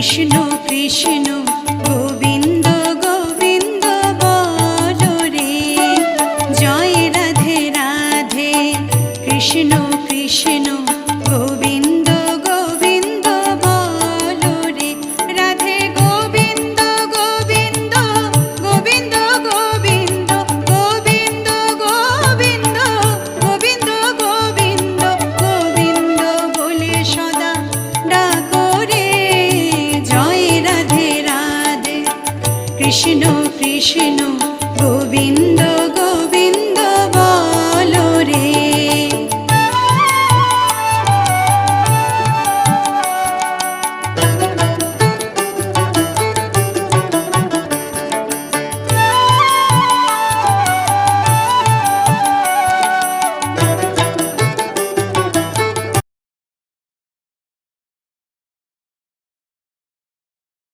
কৃষ্ণ কৃষ্ণ গোবিন্দ গোবিন্দ বলো রে, জয় রাধে রাধে। কৃষ্ণ কৃষ্ণ গোবিন্দ গোবিন্দ বলো রে, রাধে গোবিন্দ গোবিন্দ গোবিন্দ গোবিন্দ গোবিন্দ গোবিন্দ গোবিন্দ গোবিন্দ গোবিন্দ বলে সদা ডাকো রে, জয় রাধে রাধে। কৃষ্ণ কৃষ্ণ